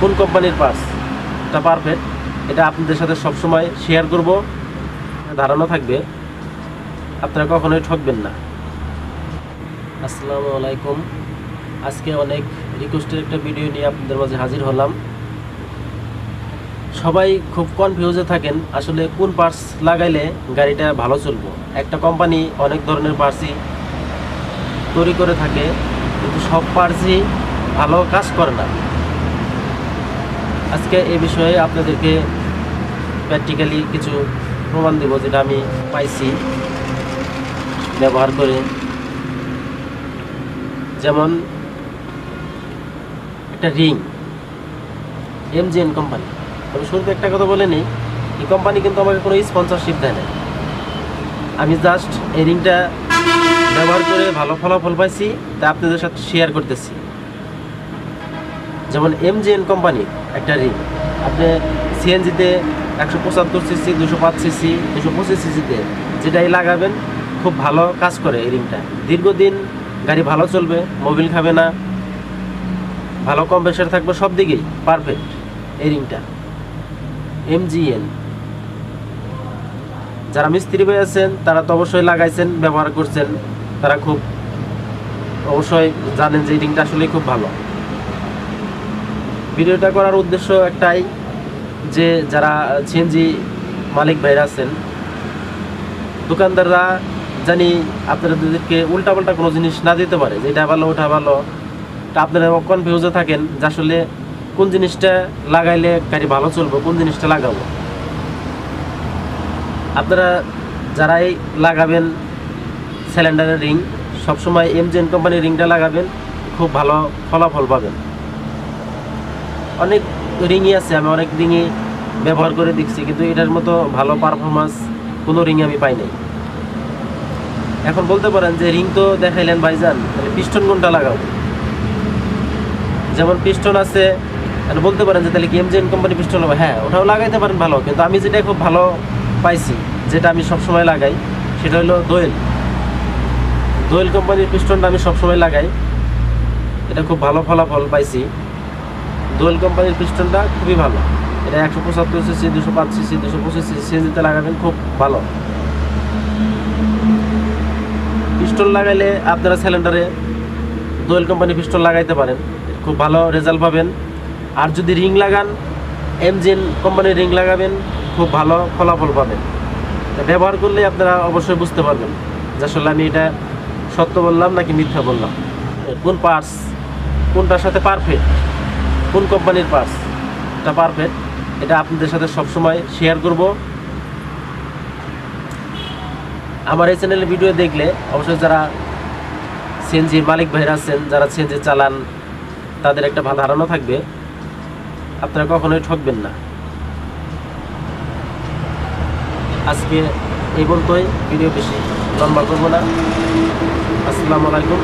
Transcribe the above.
কোন কোম্পানির পার্টসটা পারফেক্ট, এটা আপনাদের সাথে সবসময় শেয়ার করব। ধারণা থাকবে, আপনারা কখনোই ঠকবেন না। আসসালামু আলাইকুম। আজকে অনেক রিকোয়েস্টের একটা ভিডিও নিয়ে আপনাদের মাঝে হাজির হলাম। সবাই খুব কনফিউজে থাকেন আসলে কোন পার্টস লাগাইলে গাড়িটা ভালো চলবে। একটা কোম্পানি অনেক ধরনের পার্টসই তৈরি করে থাকে, কিন্তু সব পার্টসই ভালো কাজ করে না। আজকে এই বিষয়ে আপনাদেরকে প্র্যাকটিক্যালি কিছু প্রমাণ দেব, যেটা আমি পাইছি ব্যবহার করে। যেমন একটা রিং, এমজিএন কোম্পানি। আমি শুরুতে একটা কথা বলে নিই, এই কোম্পানি কিন্তু আমাকে কোনো স্পন্সরশিপ দেয় না। আমি জাস্ট এই রিংটা ব্যবহার করে ভালো ফলাফল পাইছি, তা আপনাদের সাথে শেয়ার করতেছি। যেমন এমজিএন কোম্পানি একটা রিং, আপনি সিএনজিতে 175 সিসি, 205 সিসি, 225 সিসিতে যেটাই লাগাবেন খুব ভালো কাজ করে এই রিংটা। দীর্ঘদিন গাড়ি ভালো চলবে, মোবিল খাবে না, ভালো কম্প্রেসার থাকবে, সব দিকেই পারফেক্ট এই রিংটা এমজিএন। যারা মিস্ত্রি ভাই আছেন তারা তো অবশ্যই লাগাইছেন, ব্যবহার করছেন, তারা খুব অবশ্যই জানেন যে এই রিংটা আসলে খুব ভালো। ভিডিওটা করার উদ্দেশ্য একটাই, যে যারা সিএনজি মালিক ভাইরা আছেন, দোকানদাররা জানি আপনাদেরকে উল্টাপাল্টা কোনো জিনিস না দিতে পারে, যে এটা ভালো ওটা ভালো। তা আপনারা কনফিউজে থাকেন যে আসলে কোন জিনিসটা লাগাইলে গাড়ি ভালো চলবে, কোন জিনিসটা লাগাবো। আপনারা যারাই লাগাবেন সিলিন্ডারের রিং, সবসময় এমজিএন কোম্পানির রিংটা লাগাবেন, খুব ভালো ফলাফল পাবেন। অনেক রিংই আছে, আমি অনেক রিংই ব্যবহার করে দেখছি, কিন্তু এটার মতো ভালো পারফরমেন্স কোনো রিংয়ে আমি পাই নাই। এখন বলতে পারেন যে রিং তো দেখাইলেন ভাইজান, তাহলে পিস্টন কোনটা লাগাবো? যেমন পিস্টন আছে, বলতে পারেন যে তাহলে কি এমজিএন কোম্পানি পিস্টন হবে? হ্যাঁ, ওটাও লাগাইতে পারেন ভালো, কিন্তু আমি যেটা খুব ভালো পাইছি, যেটা আমি সবসময় লাগাই, সেটা হলো দোয়েল কোম্পানির পিস্টনটা আমি সবসময় লাগাই। এটা খুব ভালো ফলাফল পাইছি। দোয়েল কোম্পানির পিস্টনটা খুবই ভালো। এটা 175 সিসি, 205 সিসি, 225 সিসি সিএনজিতে লাগাবেন, খুব ভালো। পিস্টন লাগাইলে আপনারা সিলিন্ডারে দোয়েল কোম্পানি পিস্টন লাগাইতে পারেন, খুব ভালো রেজাল্ট পাবেন। আর যদি রিং লাগান, এমজিএন কোম্পানির রিং লাগাবেন, খুব ভালো ফলাফল পাবেন। ব্যবহার করলে আপনারা অবশ্যই বুঝতে পারবেন যে আসলে আমি এটা সত্য বললাম নাকি মিথ্যা বললাম। কোন পার্টস কোনটার সাথে পারফেক্ট, কোন কোম্পানির পার্টসটা পারফেক্ট, এটা আপনাদের সাথে সবসময় শেয়ার করব। আমার এই চ্যানেলে ভিডিও দেখলে অবশ্যই যারা সিএনজির মালিক ভাইরা আছেন, যারা সিএনজি চালান, তাদের একটা ভালো ধারণা থাকবে, আপনারা কখনোই ঠকবেন না। আজকে এই পর্যন্তই, ভিডিও বেশি লম্বা করবো না। আসসালামু আলাইকুম।